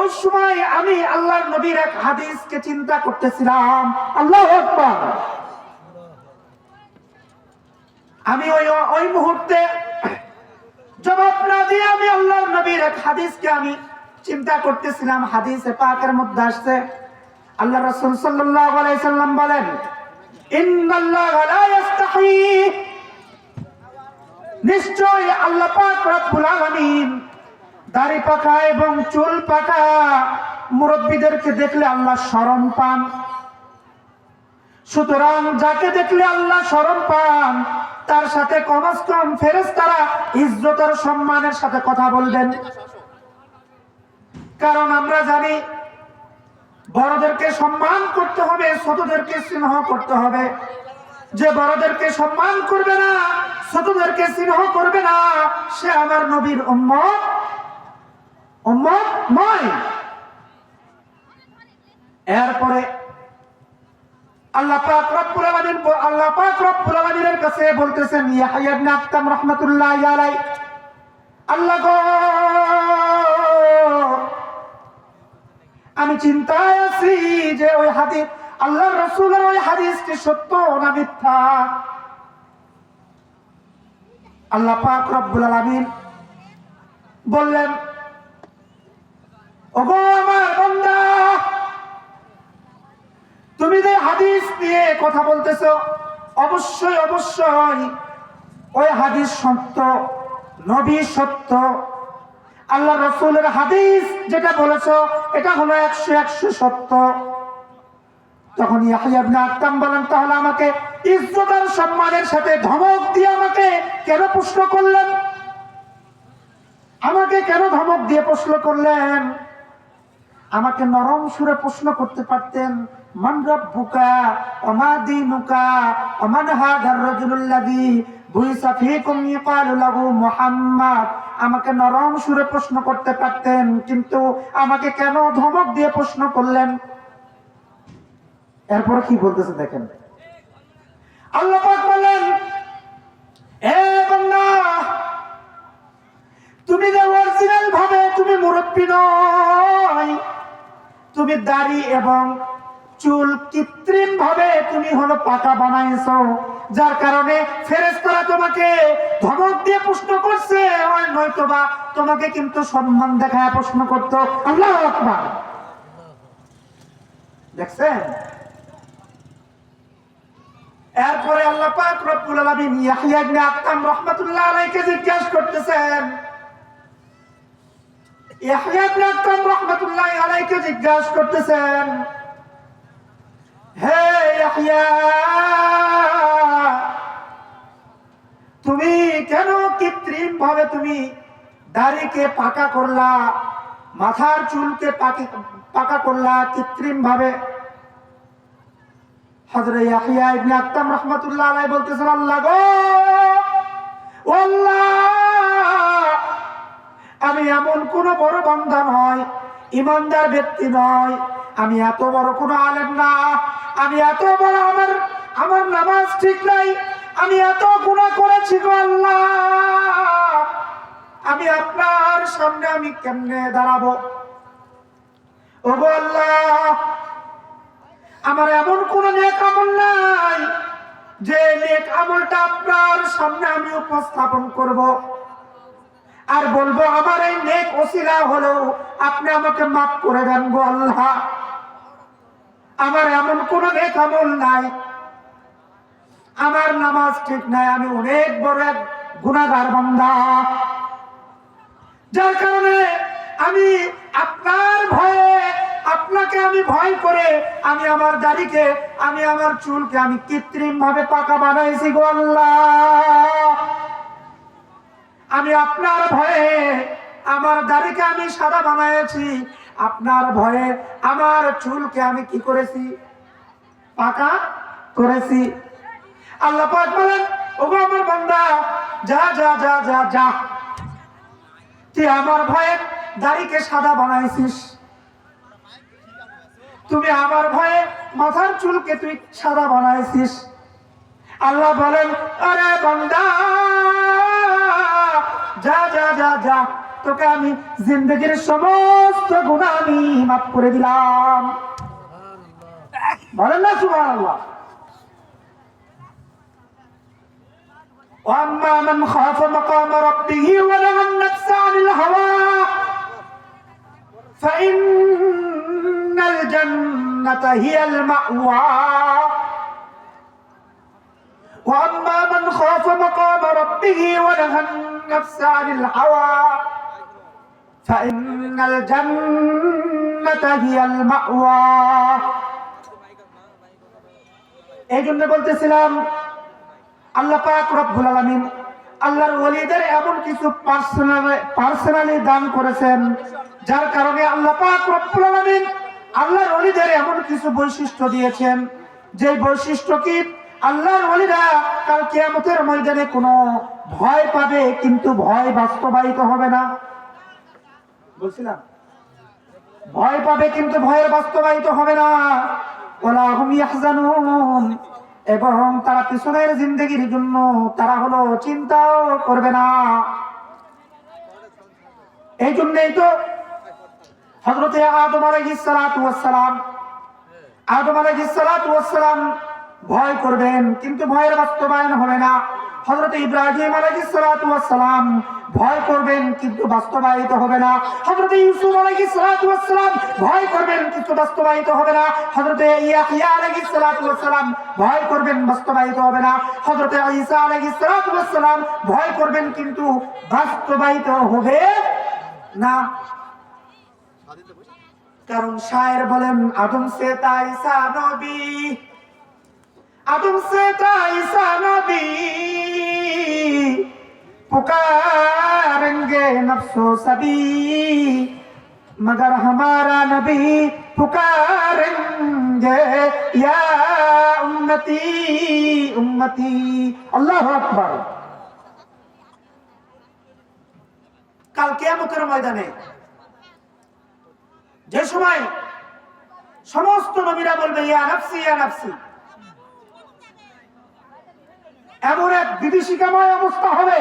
ওই সময় আমি আল্লাহর নবীর এক হাদিসকে চিন্তা করতেছিলাম। আল্লাহু আকবার। আমি ওই মুহূর্তে জবাব না দিয়ে আমি আল্লাহর নবীর এক হাদিসকে আমি চিন্তা করতেছিলাম। হাদিসে পাকের মধ্যে আসছে, আল্লাহ রাসূল সাল্লাল্লাহু আলাইহি সাল্লাম বলেন, ইন্নাল্লাহা লা ইস্তাহি, নিশ্চয় আল্লাহ পাক রব্বুল আলামিন দাড়ি পাকা এবং চুল পাকা মুরব্বিদেরকে দেখলে আল্লাহ শরম পান। সুতরাং যাকে দেখলে আল্লাহ শরম পান তার সাথে কমস কম ফেরেশতারা ইজ্জত আর সম্মানের সাথে কথা বলবেন। কারণ আমরা জানি বড়দেরকে সম্মান করতে হবে, ছোটদেরকে স্নেহ করতে হবে। যে বড়দেরকে সম্মান করবে না, ছোটদেরকে স্নেহ করবে না, সে আমার নবীর উম্মত নয়। এরপরে আল্লাহ পাক রব্বুল আলামিনের কাছে বলতেছেন, ইয়াহইয়া ইবনে আখতাম রাহমাতুল্লাহি আলাইহি, আল্লাহ গো, আমি চিন্তায় আছি যে ওই হাদিস, আল্লাহর রাসূলের ওই হাদিসটি সত্য না মিথ্যা। আল্লাহ পাক রব্বুল আলামিন বললেন, ওগো আমার বান্দা, তুমি যে হাদিস নিয়ে কথা বলতেছো, অবশ্যই ওই হাদিস সত্য, নবী সত্য, আল্লাহ রাসূলের হাদিস যেটা বলেছো এটা হলো 100 সত্য। তখন ইয়াহইয়া ইবনে আখতাম বলেন, তাহলে আমাকে ইজ্জত আর সম্মানের সাথে ধমক দিয়ে আমাকে কেন প্রশ্ন করলেন? আমাকে কেন ধমক দিয়ে প্রশ্ন করলেন? আমাকে নরম সুরে প্রশ্ন করতে পারতেন, মান রাব্বুকা ওয়া মা দীনুকা ওয়া মান হাদার রাজুলুল্লাযী বুইসা ফীকুম ইকালু লাহু মুহাম্মদ। আমাকে নরম সুরে প্রশ্ন করতে পারতেন, কিন্তু আমাকে কেন ধমক দিয়ে প্রশ্ন করলেন? এরপর কি বলতেছে দেখেন, আল্লাহ পাক বলেন, এ বান্দা, তুমি যে অরিজিনাল ভাবে তুমি মুরব্বি নয়, তুমি দাড়ি এবং চুল কৃত্রিম ভাবে তুমি হলো পাকা বানাইছো, যার কারণে ফেরেশতারা তোমাকে ধমক দিয়ে প্রশ্ন করছে, নয়তোবা তোমাকে কিন্তু সম্মান দেখায় প্রশ্ন করতো। আল্লাহু আকবার। দেখছেন? এরপরে আল্লাহ পাক রব্বুল আলামিন ইয়াহইয়া ইবনে আখতাম রাহমাতুল্লাহি আলাইহিকে জিজ্ঞাসা করতেছেন, ইয়াহইয়া ইবনে আখতাম রাহমাতুল্লাহি আলাইহিকে জিজ্ঞাসা করতেছেন, হে ইয়াহইয়া, তুমি কেন কৃত্রিম ভাবে তুমি দাড়িকে পাকা করলা, মাথার চুলকে পাকা করলা কৃত্রিম ভাবে? হযরত ইয়াহইয়া ইবনে আখতাম রাহমাতুল্লাহি আলাইহি বলতেছেন, আল্লাহ গো, ও আল্লাহ, আমি এমন কোন বড় বান্দা নয়, ইমানদার ব্যক্তি নয়, আমি এত বড় কোন আলেম না, আমি এত বড়, আমার নামাজ ঠিক নাই, আমি এত গুনাহ করেছি গো আল্লাহ, আমি আপনার সামনে আমি কেমনে দাঁড়াবো? ওগো আল্লাহ, আমার এমন কোন নেক আমল নাই যে নেক আমলটা আপনার সামনে আমি উপস্থাপন করব আর বলবো আমার এই নেক ওসিলা হলো আপনি আমাকে মাফ করে দেন গো আল্লাহ। আমার এমন কোন নেক আমল নাই, আমার নামাজ ঠিক নাই, আমি অনেক বড় এক গুনাহগার বান্দা, যার কারণে আমি আপনার ভয়ে, আপনাকে আমি ভয় করে আমি আমার দাড়িকে, আমি আমার চুলকে আমি কৃত্রিম ভাবে পাকা বানাইছি গো আল্লাহ। আমি আপনার ভয়ে আমার দাড়িকে আমি সাদা বানাইছি, আপনার ভয়ে আমার চুলকে আমি কি করেছি? পাকা করেছি। আল্লাহ পাক বলেন, ওগো আমার বান্দা, যা যা যা যা যা, তুই আমার ভয়ে দাড়িকে সাদা বানাইছিস, তুমি আমার ভয়ে মাথার চুলকে তুই সাদা বানাইছিস। আল্লাহ বলেন, আরে বান্দা, যা যা যা যা, তোকে আমি জিন্দগির সমস্ত গুনাহ আমি মাফ করে দিলাম। বলেন না সুবহানাল্লাহ। وأما من خاف مقام ربه ونهى النفس عن الهوى فإن الجنة هي المأوى وأما من خاف مقام ربه ونهى النفس عن الهوى فإن الجنة هي المأوى এই জন্য বলতেছিলাম আল্লাহ পাক রব্বুল আলামিন আল্লাহর ওলিদের এমন কিছু পার্সোনালি দান করেছেন, যার কারণে আল্লাহ পাক রব্বুল আলামিন আল্লাহর ওলিদের এমন কিছু বৈশিষ্ট্য দিয়েছেন, যে বৈশিষ্ট্য কি আল্লাহর ওলিরা কাল কিয়ামতের ময়দানে কোনো ভয় পাবে, কিন্তু ভয় বাস্তবায়িত হবে না। বলছিলাম ভয় পাবে কিন্তু ভয়ের বাস্তবায়িত হবে না। ওয়ালা হুম ইয়াহজানুন, এবং তারা পিছনের জিন্দগির জন্য তারা হলো চিন্তাও করবে না। এই জন্যই তো হযরতে আদম আলাইহিস সালাতু ওয়াস সালাম ভয় করবেন কিন্তু ভয়ের বাস্তবায়ন হবে না। হযরত ইব্রাহিম আলাইহিস সালাতু ওয়াস সালাম ভয় করবেন কিন্তু বাস্তবায়িত হবে না। হযরত ইউসুফ আলাইহিস সালাতু ওয়াস সালাম ভয় করবেন কিন্তু বাস্তবায়িত হবে না। হযরত ইয়াহইয়া আলাইহিস সালাতু ওয়াস সালাম ভয় করবেন, বাস্তবায়িত হবে না। হযরত ঈসা আলাইহিস সালাতু ওয়াস সালাম ভয় করবেন কিন্তু বাস্তবায়িত হবে না। কারণ শায়ের বলেন আদম সে তা ঈসা নবী, आदम से था ईसा नबी, पुकारेंगे नफ्सो सभी, मगर हमारा नबी पुकारेंगे या उम्मती उम्मती। अल्लाहु আকবার। কাল কিয়ামতের ময়দানে যে সময় সমস্ত নবীরা বলবে ইয়া নাফসি ইয়া নাফসি, এমন এক বিভীষিকাময় অবস্থা হবে।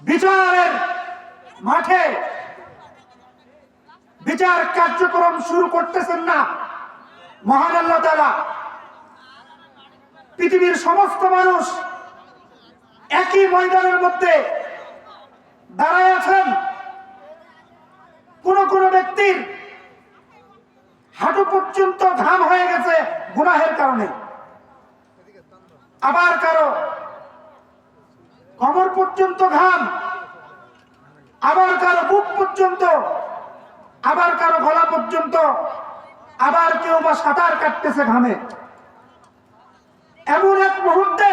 বিচারের মাঠে বিচার কার্যক্রম শুরু করতেছেন না মহান আল্লাহ তাআলা, পৃথিবীর সমস্ত মানুষ একই ময়দানের মধ্যে দাঁড়ায় আছেন। কোন কোন ব্যক্তির হাঁটু পর্যন্ত ঘাম হয়ে গেছে গুনাহের কারণে, আবার কারো কোমর পর্যন্ত ঘাম, আবার কারো বুক পর্যন্ত, আবার কারো গলা পর্যন্ত, আবার কেউ বা সাঁতার কাটতেছে ঘামে। এমন এক মুহূর্তে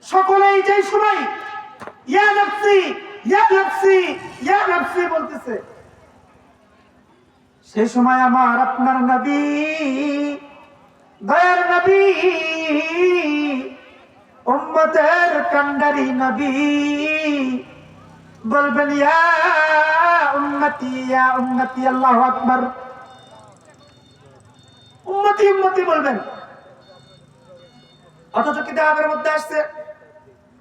সকলেই যেই সময় ইয়া নাফসি ইয়া নাফসি ইয়া নাফসি বলতেছে, সেই সময় আমার আপনার নবী, দয়ার নবী, উম্মতের কান্ডারি নবী বলবেন ইয়া উম্মতি ইয়া উম্মতি। আল্লাহু আকবার। উম্মতি উম্মতি বলবেন, অথচ কিতাবের মধ্যে আসছে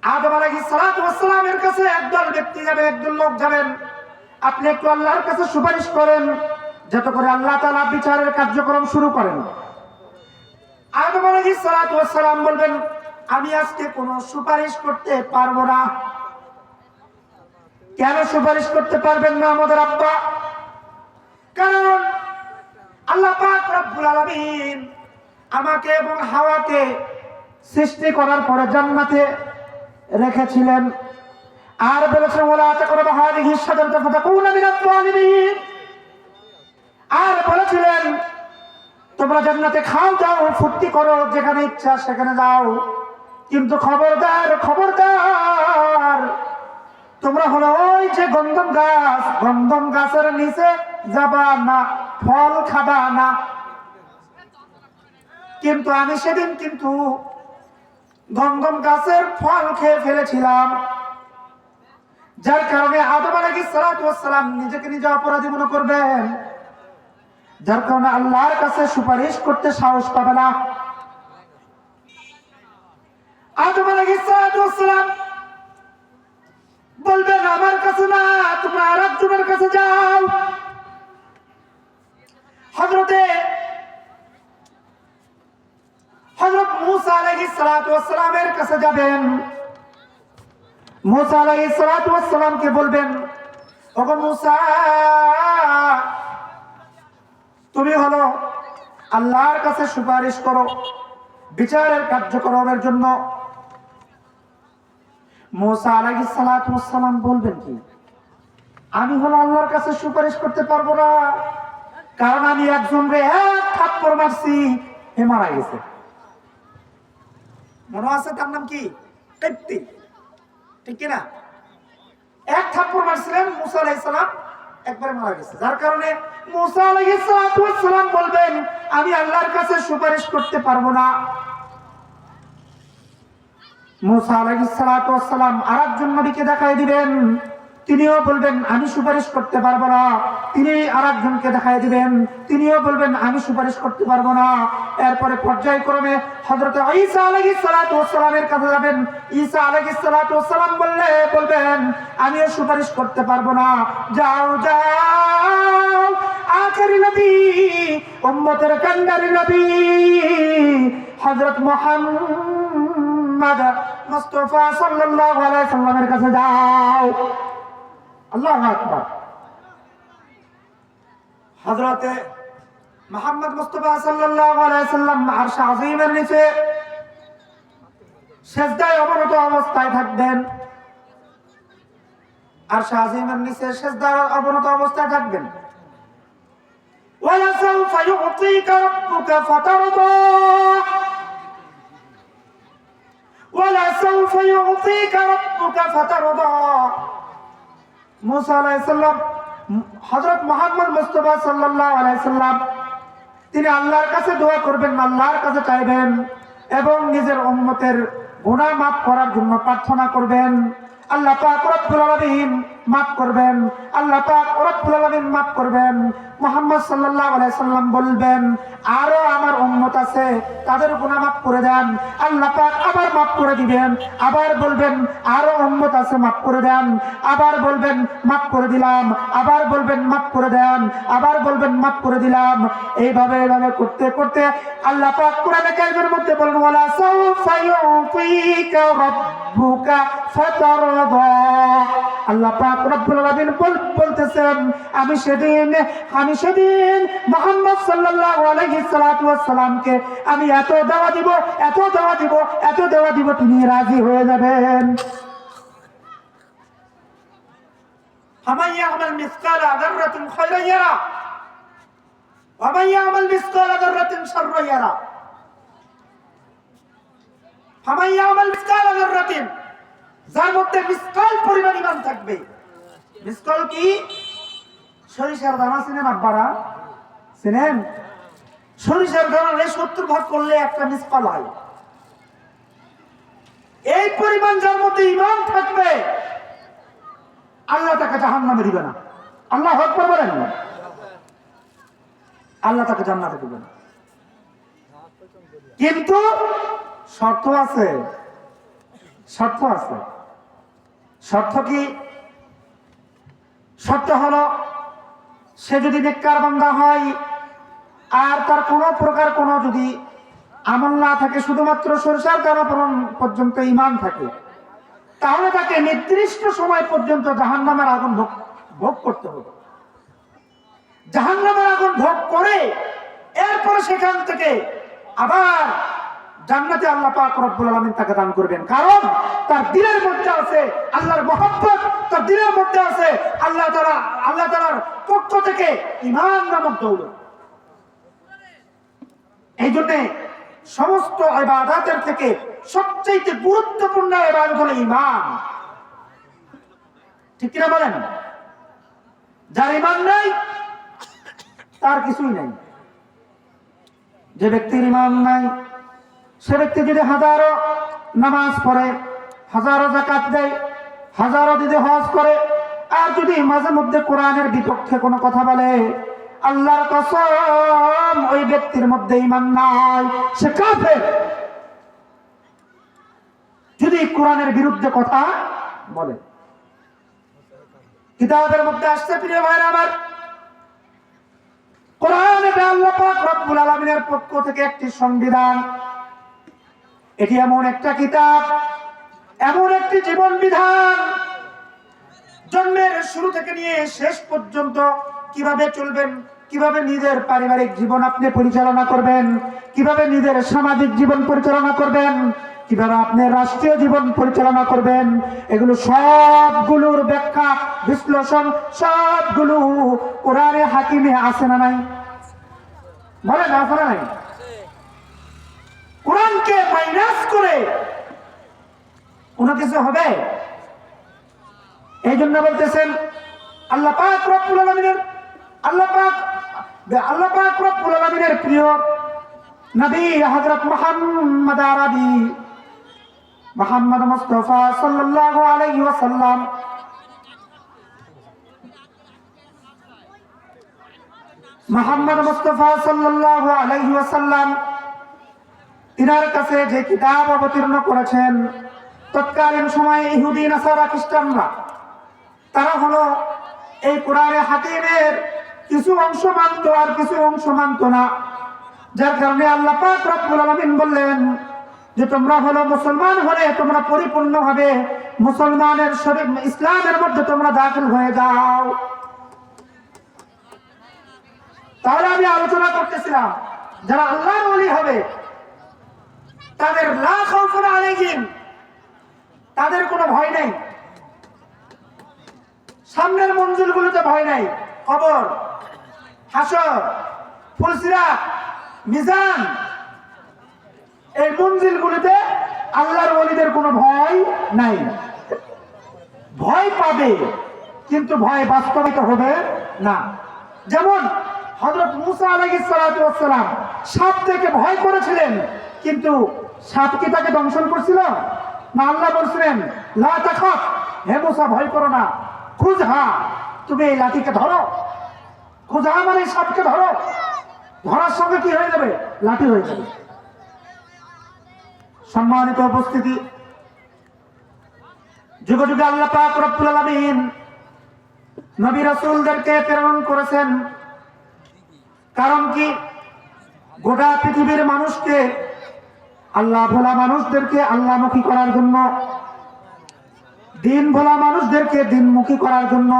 আদম আলাইহিস সালাতু ওয়াস সালামের কাছে একদল ব্যক্তি যাবে, একদল লোক যাবেন, আপনি একটু আল্লাহর কাছে সুপারিশ করেন যাতে করে আল্লাহ তাআলা বিচারের কার্যক্রম শুরু করেন। আদম আলাইহিস সালাতু ওয়াস সালাম বলবেন আমি আজকে কোনো সুপারিশ করতে পারবো না। কেন সুপারিশ করতে পারবেন না আমাদের আব্বা? কারণ আল্লাহ পাক রব্বুল আলামিন আমাকে এবং হাওয়াকে সৃষ্টি করার পরে জান্নাতে রেখেছিলেন, আর বলেছেন ওয়ালা তাকরাবু হাযিহি শাজারাতা ফাতাকুনা মিনাজ জালিমিন, আর বলেছিলেন তোমরা জান্নাতে খাও দাও ফুর্তি করো যেখানে ইচ্ছা সেখানে যাও, কিন্তু খবরদার খবরদার তোমরা হলো ওই যে গন্ধম গাছের নিচে যাবা না, ফল খাবা না। কিন্তু আমি সেদিন কিন্তু গন্ধম গাছের ফল খেয়ে ফেলেছিলাম, যার কারণে আদম আলাইহিস সালাতু ওয়াস সালাম নিজেকে নিজে অপরাধী মনে করবেন, যার কারণে আল্লাহর কাছে সুপারিশ করতে সাহস পাবে না। আদম আলাইহিস সালাতু ওয়াস সালাম বলবেন আমার কাছে না, তোমরা আরেকজনের কাছে যাও। হযরত মূসা আলাইহিস সালাতু ওয়াস সালামের কাছে যাবেন। মূসা আলাইহিস সালাতু ওয়াস সালামকে বলবেন, ওগো মূসা, তুমি হলো আল্লাহর কাছে সুপারিশ করো বিচারের কার্যক্রমের জন্য। মূসা আলাইহিস সালাতু ওয়াস সালাম বলবেন কি, আমি হলো আল্লাহর কাছে সুপারিশ করতে পারবো না, কারণ আমি একজনকে এক থাপ্পড় মারছি, হে মারা গেছে। মনে আছে তার নাম কি? কিপ্তি, ঠিক কিনা? এক থাপ্পড় মারছিলেন মূসা আলাইহিস সালাম, একবারে মারা গেছে। যার কারণে মূসা আলাইহিস সালাম বলবেন, আমি আল্লাহর কাছে সুপারিশ করতে পারবো না। মূসা আলাইহিস সালাম আরেকজন নবীকে দেখাই দিবেন, তিনিও বলবেন আমি সুপারিশ করতে পারবো না। তিনি আরেকজনকে দেখাই দিবেন, তিনিও বলবেন আমি সুপারিশ করতে পারবো না। এরপরে পর্যায়ক্রমে হযরত ঈসা আলাইহিস সালামের কাছে যাবেন। ঈসা আলাইহিস সালাম বলবেন আমিও সুপারিশ করতে পারবো না। যাও যাও, আখেরি নবী, উম্মতের কান্ডারি নবী হযরত মুহাম্মদ মুস্তাফা সাল্লাল্লাহু আলাইহি সাল্লামের কাছে যাও। আল্লাহু আকবার। হযরত মুহাম্মদ মুস্তাফা সাল্লাল্লাহু আলাইহি সাল্লাম আরশ আযীমের নিচে সিজদায় অবনত অবস্থায় থাকবেন। আরশ আযীমের নিচে সিজদায় অবনত অবস্থায় থাকবেন। ওয়ালা সাউফা ইউতিকা রাব্বুকা ফাতারদা, ওয়ালা সাউফা ইউতিকা রাব্বুকা ফাতারদা। মূসা আলাইহিস সালাম, হযরত মুহাম্মদ মুস্তাফা সাল্লাল্লাহু আলাইহি সাল্লাম তিনি আল্লাহর কাছে দোয়া করবেন, আল্লাহর কাছে চাইবেন এবং নিজের উম্মতের গুনাহ মাফ করার জন্য প্রার্থনা করবেন। আল্লাহ পাক রব্বুল আলামিন মাফ করবেন, আল্লাহ পাক রব্বুল আলামিন মাফ করবেন। মুহাম্মদ সাল্লাল্লাহু আলাইহি সাল্লাম বলবেন আরো আমার উম্মত আছে, তাদের গুনাহ মাফ করে দেন। আল্লাহ পাক আবার মাফ করে দিবেন, আবার বলবেন আরো উম্মত আছে, মাফ করে দেন। আবার বলবেন মাফ করে দিলাম, আবার বলবেন মাফ করে দেন, আবার বলবেন মাফ করে দিলাম। এইভাবে করতে করতে আল্লাহ পাক কোরআনে কারীমের মধ্যে বলেন ওয়ালা সাউফা ইউতিকা রাব্বুকা ফাতারদা। আল্লাহ পাক রব্বুল আলামিন বলতেছেন আমি সেদিন মুহাম্মদ সাল্লাল্লাহু আলাইহি সাল্লামকে আমি এত দেওয়া দিব, এত দেওয়া দিব, এত দেওয়া দিব, তিনি রাজি হয়ে যাবেন। ফামান ইয়ামাল মিসকালা যাররাতিন খায়রান ইয়ারা ওয়া মান ইয়ামাল মিসকালা যাররাতিন শাররান ইয়ারা। ফামান ইয়ামাল মিসকালা যাররাতিন, যার মধ্যে মিসকাল পরিমাণ ঈমান থাকবে। মিসকাল কি? সরিষার দানা চিনেন আব্বারা? চিনেন? সরিষার দানা 70 ভাগ করলে একটা মিসকাল হয়। এই পরিমাণ যার মধ্যে ঈমান থাকবে আল্লাহ তাকে জাহান্নামে দিবে না। আল্লাহু আকবার বলেন। আল্লাহ তাকে জান্নাতে দিবে না, কিন্তু শর্ত আছে। শর্ত আছে। শর্ত কি? শর্ত হলো সে যদি নেককার বান্দা হয় আর তার কোনো প্রকার কোনো যদি আমল না থাকে, শুধুমাত্র সরিষার দানা পর্যন্ত ঈমান থাকে, তাহলে তাকে নির্দিষ্ট সময় পর্যন্ত জাহান্নামের আগুন ভোগ করতে হবে। জাহান্নামের আগুন ভোগ করে এরপরে সেখান থেকে আবার জান্নাতে আল্লাহ পাক রব্বুল আলামিন তাকে দান করবেন। কারণ তার দিলের মধ্যে আছে আল্লাহর মহব্বত, তার দিলের মধ্যে আছে আল্লাহ তাআলার পক্ষ থেকে ঈমান নামক দৌলত। এই জন্য সমস্ত ইবাদতের থেকে সবচেয়ে গুরুত্বপূর্ণ ইবাদত হলো ঈমান। ঠিক কিনা বলেন? যার ঈমান নাই তার কিছুই নাই। যে ব্যক্তির ঈমান নাই সে ব্যক্তি যদি হাজারো নামাজ পড়ে, হাজারো যাকাত দেয়, হাজারো যদি হজ করে, আর যদি মাঝে মধ্যে কোরআনের বিপক্ষে কোনো কথা বলে, আল্লাহর কসম ওই ব্যক্তির মধ্যে ঈমান নাই, সে কাফের। যদি কোরআনের বিরুদ্ধে কথা বলে, কিতাবের মধ্যে আসছে প্রিয় ভাইরা আমার, কোরআন এটা আল্লাহ পাক রব্বুল আলামিনের পক্ষ থেকে একটি সংবিধান। এটি এমন একটা কিতাব, এমন একটি জীবন বিধান, জন্মের শুরু থেকে নিয়ে শেষ পর্যন্ত কিভাবে চলবেন, কিভাবে নিজের পারিবারিক জীবন আপনি পরিচালনা করবেন, কিভাবে নিজের সামাজিক জীবন পরিচালনা করবেন, কিভাবে আপনি রাষ্ট্রীয় জীবন পরিচালনা করবেন, এগুলো সবগুলোর ব্যাখ্যা বিশ্লেষণ সবগুলো কোরআনে হাকিমে আছে না নাই? বলেন আছে না নাই? কোরআনকে মাইনাস করে কোনো কিছু হবে? এই জন্য বলতেছেন আল্লাহ পাক রব্বুল আলামিনের আল্লাহ পাক রব্বুল আলামিনের প্রিয় নবী হযরত মুহাম্মদ আরবি মুহাম্মদ মুস্তাফা সাল্লাল্লাহু আলাইহি ওয়াসাল্লাম তিনার কাছে যে কিতাব অবতীর্ণ করেছেন, তৎকালীন সময়ে ইহুদি নাসারা খ্রিস্টানরা তারা হলো এই কোরআনে হাকিমের কিছু অংশ মানত আর কিছু অংশ মানত না। যার কারণে আল্লাহ পাক রব্বুল আলামিন বললেন যে তোমরা হলো মুসলমান হলে তোমরা পরিপূর্ণভাবে মুসলমানের শরীর ইসলামের মধ্যে তোমরা দাখিল হয়ে যাও। তাহলে আমি আলোচনা করতেছিলাম যারা আল্লাহর ওলি হবে তাদের লা খাউফুন আলাইহিম, তাদের কোনো ভয় নেই। সামনের মঞ্জিলগুলোতে ভয় নাই, কবর, হাসর, ফুলসিরাত, মিজান, এই মঞ্জিলগুলোতে আল্লাহর ওলিদের কোনো ভয় নাই। ভয় পাবে কিন্তু ভয় বাস্তবিত হবে না। যেমন হযরত মুসা আলাইহিস সালাতু ওয়াস সালাম সাপ থেকে ভয় করেছিলেন, কিন্তু সাপ কি তাকে দংশন করছিল না? আল্লাহ বলছিলেন লা তাখাফ, হে মুসা ভয় করো না, খুযহা, তুমি এই লাঠিকে ধরো। খুযহা মানে সাপকে ধরো, ধরার সঙ্গে কি হয়ে যাবে? লাঠি হয়ে যাবে। সম্মানিত উপস্থিতি, যুগে যুগে আল্লাহ পাক রব্বুল আলামিন নবী রাসূলদেরকে প্রেরণ করেছেন। কারণ কি? গোটা পৃথিবীর মানুষকে, আল্লাহ ভোলা মানুষদেরকে আল্লাহমুখী করার জন্য, দিন ভোলা মানুষদেরকে দিনমুখী করার জন্য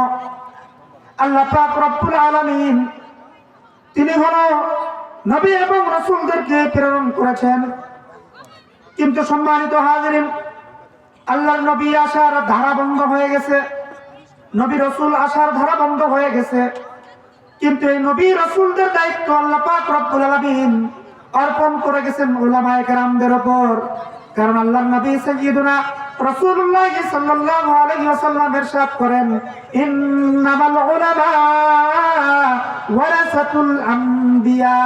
আল্লাহ পাক রব্বুল আলামিন তিনি হলো নবী এবং রাসূলদেরকে প্রেরণ করেছেন। কিন্তু সম্মানিত হাজিরিন, আল্লাহর নবী আসার ধারা বন্ধ হয়ে গেছে, নবী রাসূল আসার ধারা বন্ধ হয়ে গেছে। কিন্তু এই নবী রাসূলদের দায়িত্ব আল্লাহ পাক রব্বুল আলামিন অর্পণ করে গেছেন উলামায়ে কেরামদের উপর। কারণ আল্লাহর নবী সাইয়্যিদুনা রাসূলুল্লাহ সাল্লাল্লাহু আলাইহি ওয়াসাল্লাম ইরশাদ করেন, ইন্নামাল উলামা ওয়ারাসাতুল আম্বিয়া।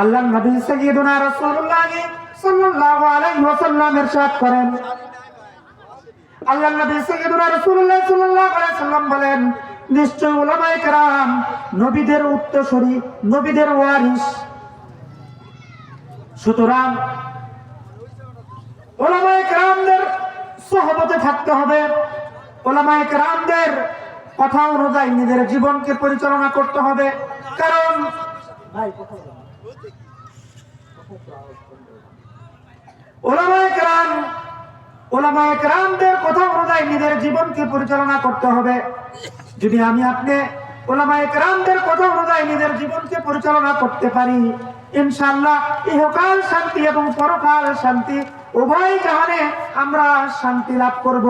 আল্লাহর নবী সাইয়্যিদুনা রাসূলুল্লাহ সাল্লাল্লাহু আলাইহি ওয়াসাল্লাম ইরশাদ করেন, আল্লাহর নবী সাইয়্যিদুনা রাসূলুল্লাহ সাল্লাল্লাহু আলাইহি ওয়াসাল্লাম বলেন, নিশ্চয় উলামায়ে কেরাম নবীদের উত্তরসূরি, নবীদের ওয়ারিস। সুতরাং উলামায়ে কেরামদের সুহবতে থাকতে হবে, উলামায়ে কেরামদের কথা অনুযায়ী নিজের জীবনকে পরিচালনা করতে হবে। কারণ উলামায়ে কেরামদের কথা অনুযায়ী নিজের জীবনকে পরিচালনা করতে হবে। যদি আমি আপনি উলামায়ে কেরামদের কথা অনুযায়ী নিজের জীবনকে পরিচালনা করতে পারি, ইনশাআল্লাহ ইহকাল শান্তি এবং পরকাল শান্তি, উভয় জাহানে আমরা শান্তি লাভ করব।